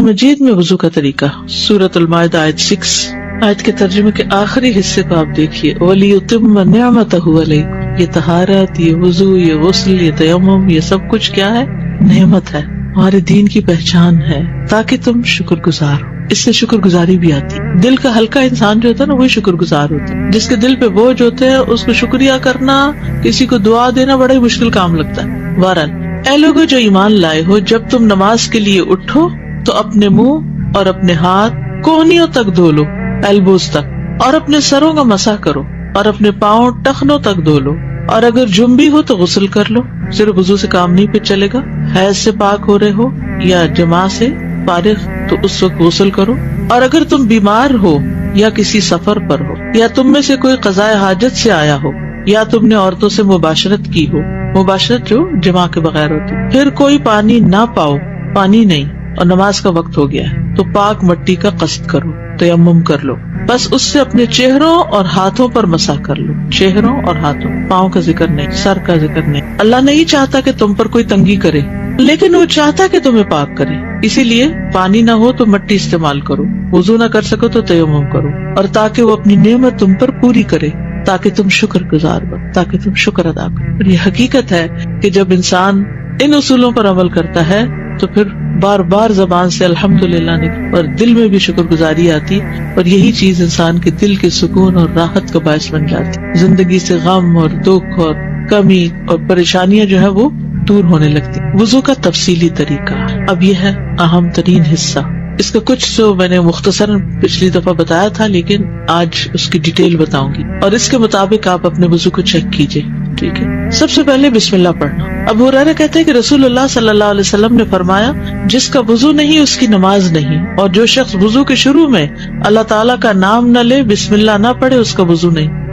مجید میں وضو کا طریقہ، سورۃ المائدہ آیت 6 آیت کے ترجمے کے آخری حصے کو آپ دیکھیے، وَلِيُتِمَّ نِعْمَتَهُ عَلَيْكُمْ، یہ طہارت، یہ وضو، یہ غسل، یہ تیمم، یہ سب کچھ کیا ہے؟ نعمت ہے، ہمارے دین کی پہچان ہے، تاکہ تم شکر گزار ہو۔ اس سے شکر گزاری بھی آتی ہے۔ دل کا ہلکا انسان جو ہوتا ہے نا، وہی شکر گزار ہوتا ہے۔ جس کے دل پہ بوجھ ہوتے ہیں اس کو شکریہ کرنا، کسی کو دعا دینا بڑا ہی مشکل کام لگتا ہے۔ بہرحال، اے لوگو جو ایمان لائے ہو، جب تم نماز کے لیے اٹھو تو اپنے منہ اور اپنے ہاتھ کوہنیوں تک دھو لو، ایلبوز تک، اور اپنے سروں کا مسح کرو، اور اپنے پاؤں ٹخنوں تک دھو لو، اور اگر جنبی ہو تو غسل کر لو۔ صرف وضو سے کام نہیں پھر چلے گا، حیض سے پاک ہو رہے ہو یا جماع سے فارغ تو اس وقت غسل کرو، اور اگر تم بیمار ہو یا کسی سفر پر ہو، یا تم میں سے کوئی قضاء حاجت سے آیا ہو، یا تم نے عورتوں سے مباشرت کی ہو، مباشرت جو جماع کے بغیر ہوتی، پھر کوئی پانی نہ پاؤ، پانی نہیں، اور نماز کا وقت ہو گیا ہے، تو پاک مٹی کا قصد کرو، تیمم کر لو، بس اس سے اپنے چہروں اور ہاتھوں پر مسح کر لو۔ چہروں اور ہاتھوں، پاؤں کا ذکر نہیں، سر کا ذکر نہیں۔ اللہ نہیں چاہتا کہ تم پر کوئی تنگی کرے، لیکن وہ چاہتا کہ تمہیں پاک کرے، اسی لیے پانی نہ ہو تو مٹی استعمال کرو، وضو نہ کر سکو تو تیمم کرو، اور تاکہ وہ اپنی نعمت تم پر پوری کرے، تاکہ تم شکر گزار بنو، تاکہ تم شکر ادا کرو۔ اور یہ حقیقت ہے کہ جب انسان ان اصولوں پر عمل کرتا ہے تو پھر بار بار زبان سے الحمدللہ نکل اور دل میں بھی شکر گزاری آتی، اور یہی چیز انسان کے دل کے سکون اور راحت کا باعث بن جاتی، زندگی سے غم اور دکھ اور کمی اور پریشانیاں جو ہے وہ دور ہونے لگتی۔ وضو کا تفصیلی طریقہ، اب یہ ہے اہم ترین حصہ۔ اس کا کچھ جو میں نے مختصراً پچھلی دفعہ بتایا تھا، لیکن آج اس کی ڈیٹیل بتاؤں گی، اور اس کے مطابق آپ اپنے وضو کو چیک کیجئے، ٹھیک ہے۔ سب سے پہلے بسم اللہ پڑھنا۔ ابو ہریرہ کہتے ہیں کہ رسول اللہ صلی اللہ علیہ وسلم نے فرمایا، جس کا وضو نہیں اس کی نماز نہیں، اور جو شخص وضو کے شروع میں اللہ تعالیٰ کا نام نہ لے، بسم اللہ نہ پڑھے، اس کا وضو نہیں۔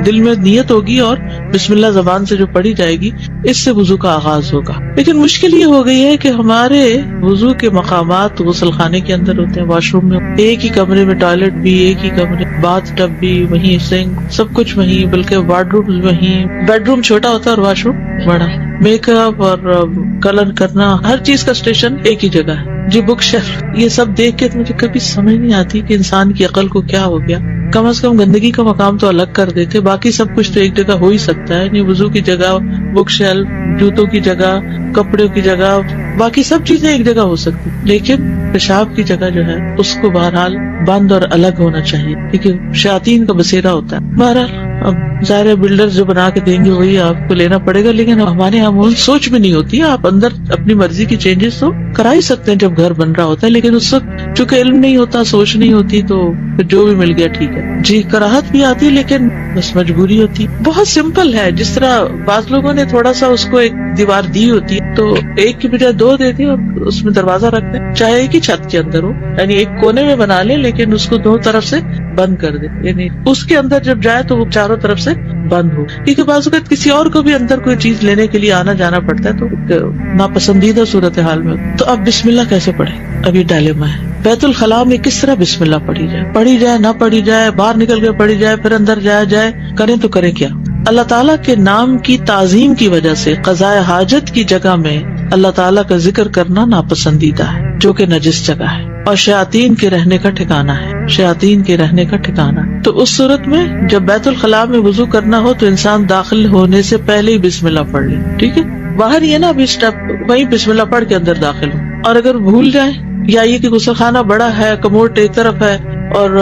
دل میں نیت ہوگی اور بسم اللہ زبان سے جو پڑھی جائے گی، اس سے وضو کا آغاز ہوگا۔ لیکن مشکل یہ ہو گئی ہے کہ ہمارے وضو کے مقامات غسل خانے کے اندر ہوتے ہیں، واش روم میں، ایک ہی کمرے میں ٹوائلٹ بھی، ایک ہی کمرے، باتھ ٹب بھی وہیں، سنک سب کچھ وہیں، بلکہ وارڈ روم وہیں، بیڈ روم چھوٹا ہوتا ہے اور واش روم بڑا، میک اپ اور کلر کرنا، ہر چیز کا اسٹیشن ایک ہی جگہ ہے۔ جی بک شیلف، یہ سب دیکھ کے مجھے کبھی سمجھ نہیں آتی کہ انسان کی عقل کو کیا ہو گیا۔ کم از کم گندگی کا مقام تو الگ کر دیتے، باقی سب کچھ تو ایک جگہ ہو ہی سکتا ہے، یعنی وضو کی جگہ بک شیلف، جوتوں کی جگہ، کپڑوں کی جگہ، باقی سب چیزیں ایک جگہ ہو سکتی، لیکن پیشاب کی جگہ جو ہے اس کو بہرحال بند اور الگ ہونا چاہیے، کیونکہ شیاطین کا بسیرا ہوتا ہے۔ بہرحال اب ظاہر بلڈر جو بنا کے دیں گے وہی آپ کو لینا پڑے گا، لیکن ہمارے یہاں سوچ بھی نہیں ہوتی، آپ اندر اپنی مرضی کی چینجز تو کرا ہی سکتے ہیں جب گھر بن رہا ہوتا ہے، لیکن اس وقت چونکہ علم نہیں ہوتا، سوچ نہیں ہوتی، تو پھر جو بھی مل گیا ٹھیک ہے جی۔ کراہت بھی آتی لیکن بس مجبوری ہوتی، بہت سمپل ہے۔ جس طرح بعض لوگوں نے تھوڑا سا اس کو ایک دیوار دی ہوتی ہے تو ایک کی بجائے دو دیتے اور اس میں دروازہ رکھ دیں، چاہے ایک ہی چھت کے اندر ہو، یعنی ایک کونے میں بنا لیں لیکن اس کو دو طرف سے بند کر دیں، یعنی اس کے اندر جب جائے تو وہ چاروں طرف سے بند ہو، کیونکہ بعض اوقات کسی اور کو بھی اندر کوئی چیز لینے کے لیے آنا جانا پڑتا ہے تو ناپسندیدہ صورتحال میں۔ تو اب بسم اللہ کیسے پڑھیں؟ اب یہ ڈائلیما ہے۔ بیت الخلاء میں کس طرح بسم اللہ پڑھی جائے نہ پڑھی جائے، باہر نکل کے پڑھی جائے، پھر اندر جایا جائے، کریں تو کریں کیا؟ اللہ تعالیٰ کے نام کی تعظیم کی وجہ سے قضاء حاجت کی جگہ میں اللہ تعالیٰ کا ذکر کرنا ناپسندیدہ ہے، جو کہ نجس جگہ ہے اور شیاطین کے رہنے کا ٹھکانہ ہے، شیاطین کے رہنے کا ٹھکانہ۔ تو اس صورت میں جب بیت الخلاء میں وضو کرنا ہو تو انسان داخل ہونے سے پہلے ہی بسم اللہ پڑھ لے، ٹھیک ہے؟ باہر یہ نا ابھی اسٹیپ وہیں بسم اللہ پڑھ کے اندر داخل ہو، اور اگر بھول جائے یا یہ کہ غسل خانہ بڑا ہے، کموڈ ایک طرف ہے اور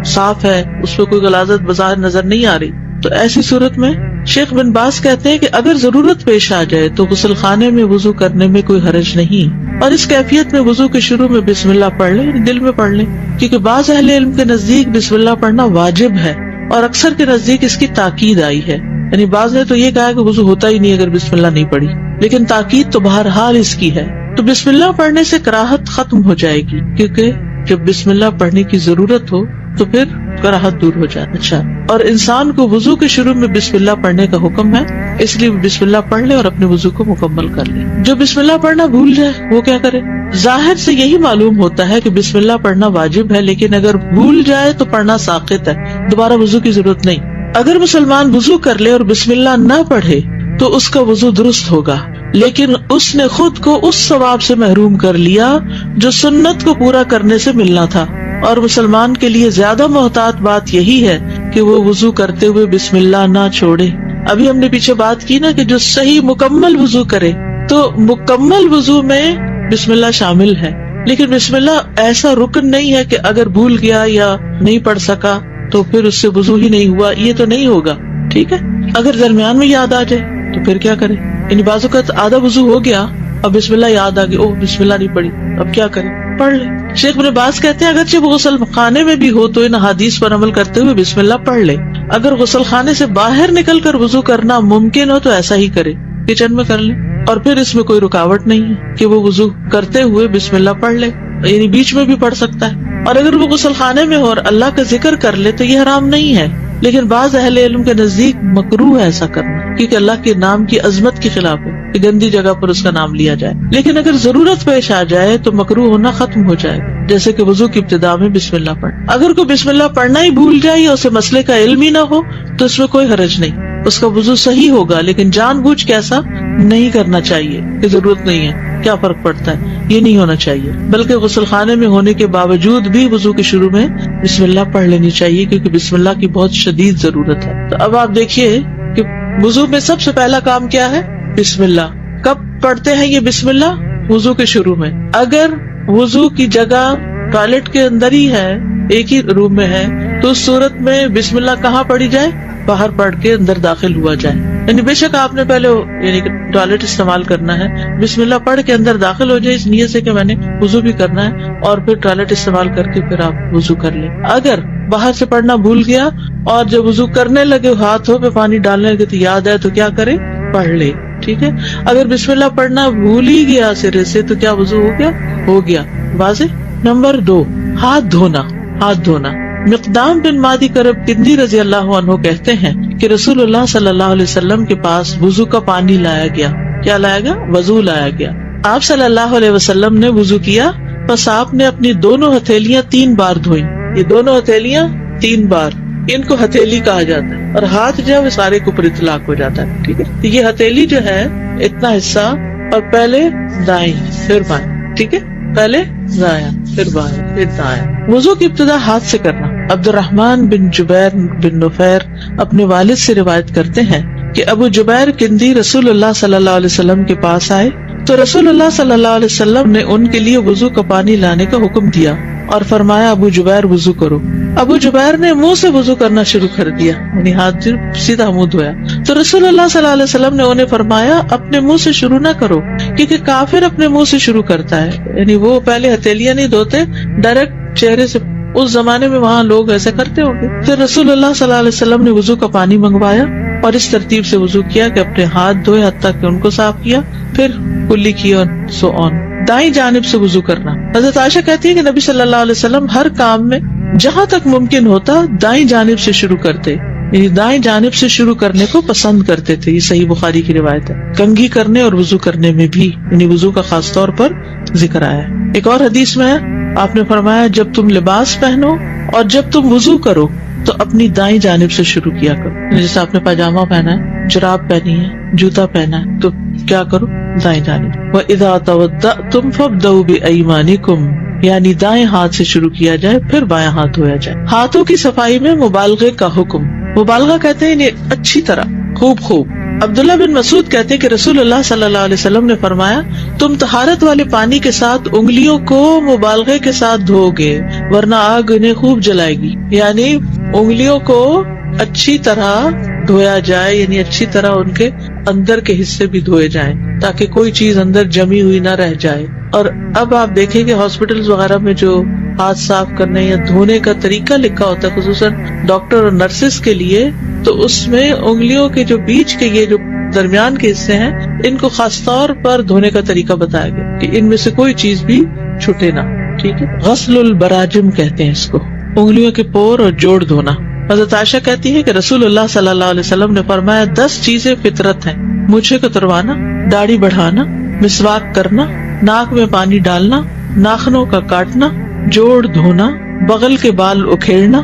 صاف ہے، اس پہ کوئی غلاظت بظاہر نظر نہیں آ رہی، تو ایسی صورت میں شیخ بن باز کہتے ہیں کہ اگر ضرورت پیش آ جائے تو غسل خانے میں وضو کرنے میں کوئی حرج نہیں، اور اس کیفیت میں وضو کے شروع میں بسم اللہ پڑھ لیں، دل میں پڑھ لیں، کیونکہ بعض اہل علم کے نزدیک بسم اللہ پڑھنا واجب ہے، اور اکثر کے نزدیک اس کی تاکید آئی ہے، یعنی بعض نے تو یہ کہا کہ وضو ہوتا ہی نہیں اگر بسم اللہ نہیں پڑھی، لیکن تاکید تو بہرحال اس کی ہے۔ تو بسم اللہ پڑھنے سے کراہت ختم ہو جائے گی، کیونکہ جب بسم اللہ پڑھنے کی ضرورت ہو تو پھر کراہت دور ہو جاتا۔ اچھا، اور انسان کو وضو کے شروع میں بسم اللہ پڑھنے کا حکم ہے، اس لیے بسم اللہ پڑھ لے اور اپنے وضو کو مکمل کر لے۔ جو بسم اللہ پڑھنا بھول جائے وہ کیا کرے؟ ظاہر سے یہی معلوم ہوتا ہے کہ بسم اللہ پڑھنا واجب ہے، لیکن اگر بھول جائے تو پڑھنا ساقط ہے، دوبارہ وضو کی ضرورت نہیں۔ اگر مسلمان وضو کر لے اور بسم اللہ نہ پڑھے تو اس کا وضو درست ہوگا، لیکن اس نے خود کو اس ثواب سے محروم کر لیا جو سنت کو پورا کرنے سے ملنا تھا. اور مسلمان کے لیے زیادہ محتاط بات یہی ہے کہ وہ وضو کرتے ہوئے بسم اللہ نہ چھوڑے. ابھی ہم نے پیچھے بات کی نا کہ جو صحیح مکمل وضو کرے، تو مکمل وضو میں بسم اللہ شامل ہے، لیکن بسم اللہ ایسا رکن نہیں ہے کہ اگر بھول گیا یا نہیں پڑھ سکا تو پھر اس سے وضو ہی نہیں ہوا، یہ تو نہیں ہوگا. ٹھیک ہے، اگر درمیان میں یاد آ جائے تو پھر کیا کرے؟ یعنی بعض اوقات آدھا وضو ہو گیا اب بسم اللہ یاد آ گئی، اوہ بسم اللہ نہیں پڑھی، اب کیا کرے؟ پڑھ لے. شیخ ابن باز کہتے ہیں اگرچہ وہ غسل خانے میں بھی ہو تو ان حدیث پر عمل کرتے ہوئے بسم اللہ پڑھ لے. اگر غسل خانے سے باہر نکل کر وضو کرنا ممکن ہو تو ایسا ہی کرے، کچن میں کر لے، اور پھر اس میں کوئی رکاوٹ نہیں ہے کہ وہ وضو کرتے ہوئے بسم اللہ پڑھ لے، یعنی بیچ میں بھی پڑھ سکتا ہے. اور اگر وہ غسل خانے میں ہو اور اللہ کا ذکر کر لے تو یہ حرام نہیں ہے، لیکن بعض اہل علم کے نزدیک مکروہ ہے ایسا کرنا، کیونکہ اللہ کے نام کی عظمت کے خلاف ہے کہ گندی جگہ پر اس کا نام لیا جائے. لیکن اگر ضرورت پیش آ جائے تو مکروہ ہونا ختم ہو جائے گا، جیسے کہ وضو کی ابتدا میں بسم اللہ پڑھ. اگر کوئی بسم اللہ پڑھنا ہی بھول جائے یا اسے مسئلے کا علم ہی نہ ہو تو اس میں کوئی حرج نہیں، اس کا وضو صحیح ہوگا، لیکن جان بوجھ کے ایسا نہیں کرنا چاہیے کہ ضرورت نہیں ہے، کیا فرق پڑتا ہے، یہ نہیں ہونا چاہیے. بلکہ غسل خانے میں ہونے کے باوجود بھی وضو کے شروع میں بسم اللہ پڑھ لینی چاہیے، کیونکہ بسم اللہ کی بہت شدید ضرورت ہے. تو اب آپ دیکھیے کہ وضو میں سب سے پہلا کام کیا ہے؟ بسم اللہ. کب پڑھتے ہیں یہ بسم اللہ؟ وضو کے شروع میں. اگر وضو کی جگہ ٹوائلٹ کے اندر ہی ہے، ایک ہی روم میں ہے، تو اس صورت میں بسم اللہ کہاں پڑھی جائے؟ باہر پڑھ کے اندر داخل ہوا جائے. یعنی بے شک آپ نے پہلے یعنی ٹوائلٹ استعمال کرنا ہے، بسم اللہ پڑھ کے اندر داخل ہو جائے اس نیت سے کہ میں نے وضو بھی کرنا ہے، اور پھر ٹوائلٹ استعمال کر کے پھر آپ وضو کر لیں. اگر باہر سے پڑھنا بھول گیا اور جب وضو کرنے لگے ہاتھوں پہ پانی ڈالنے لگے تو یاد ہے تو کیا کرے؟ پڑھ لے. ٹھیک ہے، اگر بسم اللہ پڑھنا بھول ہی گیا سرے سے تو کیا وضو ہو گیا؟ ہو گیا. واضح. نمبر 2، ہاتھ دھونا. ہاتھ دھونا. مقدام بن مادی کرب کندی رضی اللہ عنہ کہتے ہیں کہ رسول اللہ صلی اللہ علیہ وسلم کے پاس وضو کا پانی لایا گیا. کیا لایا گیا؟ وضو لایا گیا. آپ صلی اللہ علیہ وسلم نے وضو کیا، پس آپ نے اپنی دونوں ہتھیلیاں 3 بار دھوئیں. یہ دونوں ہتھیلیاں 3 بار، ان کو ہتھیلی کہا جاتا ہے، اور ہاتھ جو ہے وہ سارے کے اوپر اطلاق ہو جاتا ہے. ٹھیک ہے، یہ ہتھیلی جو ہے اتنا حصہ، اور پہلے دائیں پھر بائیں. ٹھیک ہے، پہلے دائیں پھر بائیں پھر دائیں. وضو کی ابتدا ہاتھ سے کرنا. عبد الرحمن بن جبیر بن نفیر اپنے والد سے روایت کرتے ہیں کہ ابو جبیر کندی رسول اللہ صلی اللہ علیہ وسلم کے پاس آئے تو رسول اللہ صلی اللہ علیہ وسلم نے ان کے لیے وضو کا پانی لانے کا حکم دیا اور فرمایا ابو جبیر وضو کرو. ابو جبیر نے منہ سے وضو کرنا شروع کر دیا، یعنی ہاتھ سیدھا منہ دھویا. تو رسول اللہ صلی اللہ علیہ وسلم نے انہیں فرمایا اپنے منہ سے شروع نہ کرو، کیونکہ کافر اپنے منہ سے شروع کرتا ہے، یعنی وہ پہلے ہتھیلیاں نہیں دھوتے، ڈائریکٹ چہرے سے. اس زمانے میں وہاں لوگ ایسے کرتے ہوں گے. پھر رسول اللہ صلی اللہ علیہ وسلم نے وضو کا پانی منگوایا اور اس ترتیب سے وضو کیا کہ اپنے ہاتھ دھوئے حتیٰ کہ ان کو صاف کیا، پھر کلی کی اور سو آن. دائیں جانب سے وضو کرنا. حضرت عائشہ کہتی ہے کہ نبی صلی اللہ علیہ وسلم ہر کام میں جہاں تک ممکن ہوتا دائیں جانب سے شروع کرتے، یعنی دائیں جانب سے شروع کرنے کو پسند کرتے تھے. یہ صحیح بخاری کی روایت ہے. کنگھی کرنے اور وضو کرنے میں بھی، یعنی وضو کا خاص طور پر ذکر آیا ہے. ایک اور حدیث میں آپ نے فرمایا جب تم لباس پہنو اور جب تم وضو کرو تو اپنی دائیں جانب سے شروع کیا کرو. جیسے آپ نے پاجامہ پہنا ہے، جراب پہنی ہے، جوتا پہنا ہے، تو کیا کرو؟ دائیں جانب. وَإِذَا تَوَضَّأْتُمْ فَابْدَؤْا بِأَيْمَانِكُمْ، یعنی دائیں ہاتھ سے شروع کیا جائے پھر بائیں ہاتھ دھویا جائے. ہاتھوں کی صفائی میں مبالغے کا حکم. مبالغہ کہتے ہیں یعنی اچھی طرح، خوب. عبداللہ بن مسعود کہتے ہیں کہ رسول اللہ صلی اللہ علیہ وسلم نے فرمایا تم طہارت والے پانی کے ساتھ انگلیوں کو مبالغے کے ساتھ دھو گے ورنہ آگ انہیں خوب جلائے گی. یعنی انگلیوں کو اچھی طرح دھویا جائے، یعنی اچھی طرح ان کے اندر کے حصے بھی دھوئے جائیں تاکہ کوئی چیز اندر جمی ہوئی نہ رہ جائے. اور اب آپ دیکھیں کہ ہاسپٹلز وغیرہ میں جو ہاتھ صاف کرنے یا دھونے کا طریقہ لکھا ہوتا ہے خصوصاً ڈاکٹر اور نرسز کے لیے، تو اس میں انگلیوں کے جو بیچ کے یہ جو درمیان کے حصے ہیں ان کو خاص طور پر دھونے کا طریقہ بتایا گیا کہ ان میں سے کوئی چیز بھی چھوٹے نہ. ٹھیک ہے. غسل البراجم کہتے ہیں اس کو، انگلیوں کے پور اور جوڑ دھونا. حضرت عائشہ کہتی ہے کہ رسول اللہ صلی اللہ علیہ وسلم نے فرمایا 10 چیزیں فطرت ہیں: مونچھیں کتروانا، داڑھی بڑھانا، مسواک کرنا، ناک میں پانی ڈالنا، ناخنوں کا کاٹنا، جوڑ دھونا، بغل کے بال اکھیڑنا،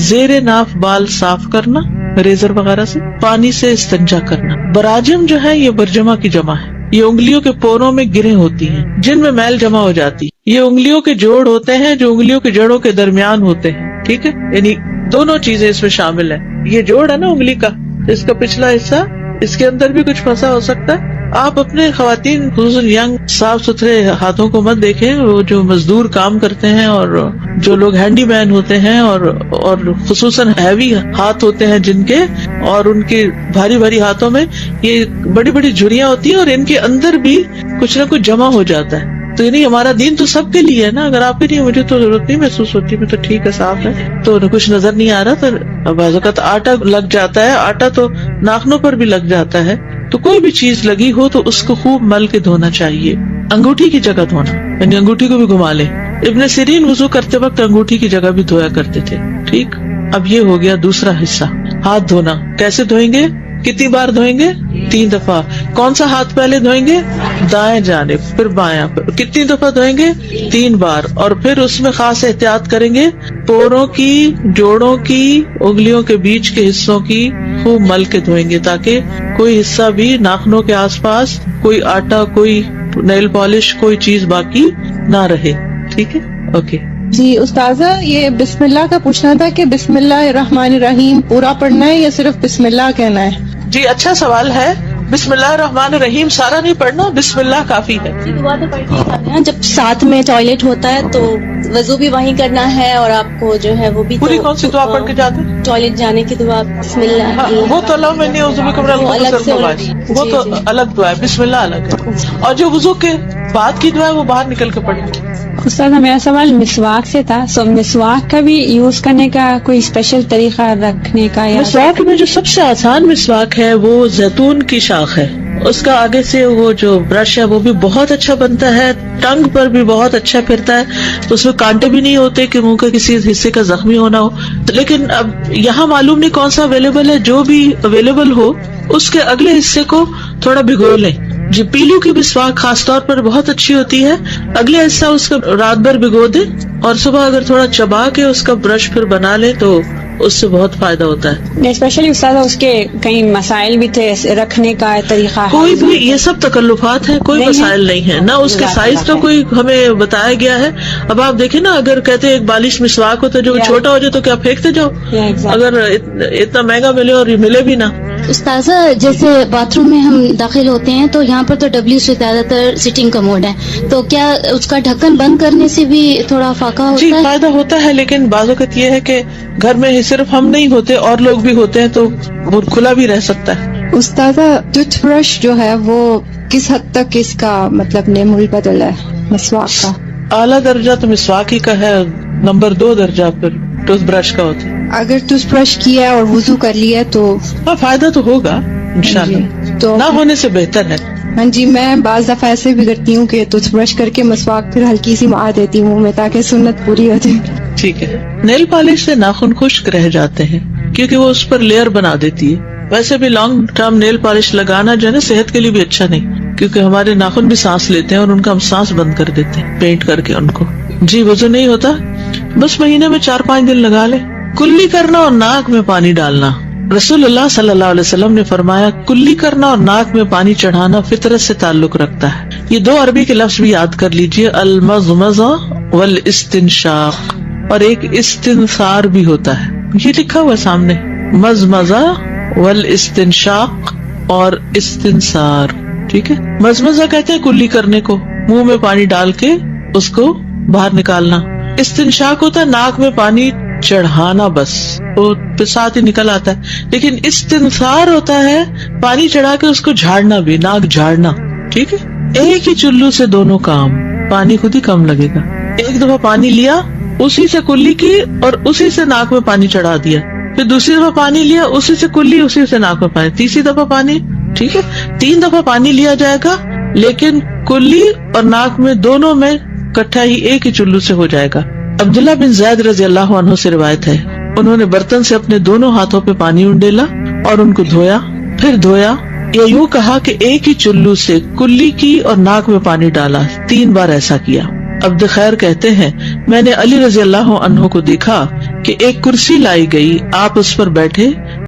زیر ناف بال صاف کرنا ریزر وغیرہ سے، پانی سے استنجا کرنا. براجم جو ہے یہ برجمہ کی جمع ہے، یہ انگلیوں کے پوروں میں گریں ہوتی ہیں جن میں میل جمع ہو جاتی. یہ انگلیوں کے جوڑ ہوتے ہیں جو انگلیوں کے جڑوں کے درمیان ہوتے ہیں. ٹھیک ہے, یعنی دونوں چیزیں اس میں شامل ہیں. یہ جوڑ ہے نا انگلی کا, اس کا پچھلا حصہ, اس کے اندر بھی کچھ پھنسا ہو سکتا ہے. آپ اپنے خواتین خصوصاً ینگ صاف ستھرے ہاتھوں کو مت دیکھیں, وہ جو مزدور کام کرتے ہیں اور جو لوگ ہینڈی مین ہوتے ہیں اور خصوصاً ہیوی ہاتھ ہوتے ہیں جن کے, اور ان کے بھاری بھاری ہاتھوں میں یہ بڑی بڑی جھریاں ہوتی ہیں اور ان کے اندر بھی کچھ نہ کچھ جمع ہو جاتا ہے. تو یعنی ہمارا دین تو سب کے لیے ہے نا. اگر آپ کے لیے مجھے تو ضرورت نہیں محسوس ہوتی, میں تو ٹھیک ہے, صاف ہے, تو کچھ نظر نہیں آ رہا, تو بعض اوقات آٹا لگ جاتا ہے, آٹا تو ناخنوں پر بھی لگ جاتا ہے. تو کوئی بھی چیز لگی ہو تو اس کو خوب مل کے دھونا چاہیے. انگوٹھی کی جگہ دھونا, یعنی انگوٹھی کو بھی گھما لیں. ابن سیرین وضو کرتے وقت انگوٹھی کی جگہ بھی دھویا کرتے تھے. ٹھیک, اب یہ ہو گیا دوسرا حصہ, ہاتھ دھونا. کیسے دھوئیں گے, کتنی بار دھوئیں گے؟ 3 دفعہ. کون سا ہاتھ پہلے دھوئیں گے؟ دائیں جانب, پھر بایاں. کتنی دفعہ دھوئیں گے؟ 3 بار. اور پھر اس میں خاص احتیاط کریں گے, پوروں کی, جوڑوں کی, انگلیوں کے بیچ کے حصوں کی خوب مل کے دھوئیں گے تاکہ کوئی حصہ بھی ناخنوں کے آس پاس, کوئی آٹا, کوئی نیل پالش, کوئی چیز باقی نہ رہے. ٹھیک ہے, اوکے. جی استاذہ, یہ بسم اللہ کا پوچھنا تھا کہ بسم اللہ الرحمن الرحیم پورا پڑھنا ہے یا صرف بسم اللہ کہنا ہے؟ جی اچھا سوال ہے. بسم اللہ الرحمن الرحیم سارا نہیں پڑھنا, بسم اللہ کافی ہے. دعا تو پڑھنی ہے نا, جب ساتھ میں ٹوائلٹ ہوتا ہے تو وضو بھی وہیں کرنا ہے, اور آپ کو جو ہے وہ بھی پوری کون سی دعا پڑھ کے جاتے ہیں؟ ٹوائلٹ جانے کی دعا بسم اللہ. وہ تو اللہ میں وہ تو الگ دعا ہے, بسم اللہ الگ ہے. اور جو وضو کے بعد کی دعا ہے وہ باہر نکل کے پڑھیں. استاد میرا سوال مسواک سے تھا, سو مسواک کا بھی یوز کرنے کا کوئی اسپیشل طریقہ رکھنے کا؟ مسواک میں جو سب سے آسان مسواک ہے وہ زیتون کی شاخ ہے. اس کا آگے سے وہ جو برش ہے وہ بھی بہت اچھا بنتا ہے, ٹنگ پر بھی بہت اچھا پھرتا ہے, تو اس میں کانٹے بھی نہیں ہوتے کہ منہ کے کسی حصے کا زخمی ہونا ہو. لیکن اب یہاں معلوم نہیں کون سا اویلیبل ہے, جو بھی اویلیبل ہو اس کے اگلے حصے کو تھوڑا بھگو لیں. جی پیلو کی مسواک خاص طور پر بہت اچھی ہوتی ہے. اگلے حصہ اس کا رات بھر بھگو دیں اور صبح اگر تھوڑا چبا کے اس کا برش پھر بنا لیں تو اس سے بہت فائدہ ہوتا ہے. اسپیشلی استاد اس کے کئی مسائل بھی تھے, رکھنے کا طریقہ کوئی بھی, یہ سب تکلفات ہیں, کوئی مسائل نہیں ہے نا. اس کے سائز کا کوئی ہمیں بتایا گیا ہے. اب آپ دیکھیں نا, اگر کہتے ہیں ایک بالش مسواک ہو تو جو چھوٹا ہو جائے تو کیا پھینکتے جاؤ, اگر اتنا مہنگا ملے اور ملے بھی نہ. استاذہ جیسے باتھ روم میں ہم داخل ہوتے ہیں تو یہاں پر تو ڈبلیو سے زیادہ تر سٹنگ کا موڈ ہے, تو کیا اس کا ڈھکن بند کرنے سے بھی تھوڑا فاقہ ہوتا ہے؟ جی فائدہ ہوتا ہے, لیکن بعض اوقات یہ ہے کہ گھر میں صرف ہم نہیں ہوتے اور لوگ بھی ہوتے ہیں تو وہ کھلا بھی رہ سکتا ہے. استاذہ ٹوتھ برش جو ہے وہ کس حد تک اس کا مطلب نعمل بدل ہے مسواک کا؟ اعلیٰ درجہ تو مسواک ہی کا ہے, نمبر 2 درجہ پھر ٹوتھ برش کا ہوتا ہے. اگر ٹوتھ برش کیا ہے اور وضو کر لیا تو فائدہ تو ہوگا انشاءاللہ, تو نہ ہونے سے بہتر ہے. ہاں جی, میں بعض دفعہ ایسے بھی کرتی ہوں کہ ٹوتھ برش کر کے مسواک پھر ہلکی سی مار دیتی ہوں میں تاکہ سنت پوری ہو جائے. ٹھیک ہے. نیل پالش سے ناخن خشک رہ جاتے ہیں کیونکہ وہ اس پر لیئر بنا دیتی ہے. ویسے بھی لانگ ٹرم نیل پالش لگانا جو ہے نا صحت کے لیے بھی اچھا نہیں, کیونکہ ہمارے ناخن بھی سانس لیتے ہیں اور ان کا ہم سانس بند کر دیتے ہیں پینٹ کر کے ان کو. جی وضو نہیں ہوتا, بس مہینے میں 4-5 دن لگا لے. کلی کرنا اور ناک میں پانی ڈالنا. رسول اللہ صلی اللہ علیہ وسلم نے فرمایا کلی کرنا اور ناک میں پانی چڑھانا فطرت سے تعلق رکھتا ہے. یہ 2 عربی کے لفظ بھی یاد کر لیجئے, المضمضہ والاستنشاق, اور ایک استنثار بھی ہوتا ہے, یہ لکھا ہوا سامنے, مضمضہ والاستنشاق اور استنثار. ٹھیک ہے. مضمضہ کہتے ہیں کلی کرنے کو, منہ میں پانی ڈال کے اس کو باہر نکالنا. استنشاق ہوتا ہے ناک میں پانی چڑھانا, بس وہ ساتھ ہی نکل آتا ہے. لیکن استنثار ہوتا ہے پانی چڑھا کے اس کو جھاڑنا بھی, ناک جھاڑنا. ٹھیک ہے. ایک ہی چلو سے دونوں کام, پانی خود ہی کم لگے گا. ایک دفعہ پانی لیا, اسی سے کلی کی اور اسی سے ناک میں پانی چڑھا دیا, پھر دوسری دفعہ پانی لیا, اسی سے کلی, اسی سے ناک میں پانی, تیسری دفعہ پانی. ٹھیک ہے. 3 دفعہ پانی لیا جائے گا, لیکن کلی اور ناک میں دونوں میں کٹھا ہی ایک ہی چلو سے ہو جائے گا. عبداللہ بن زید رضی اللہ عنہ سے روایت ہے, انہوں نے برتن سے اپنے دونوں ہاتھوں پہ پانی انڈیلا اور ان کو دھویا, پھر دھویا, یا یوں کہا کہ ایک ہی چلو سے کلی کی اور ناک میں پانی ڈالا, 3 بار ایسا کیا. عبد خیر کہتے ہیں میں نے علی رضی اللہ عنہ کو دیکھا کہ ایک کرسی لائی گئی, آپ اس پر بیٹھے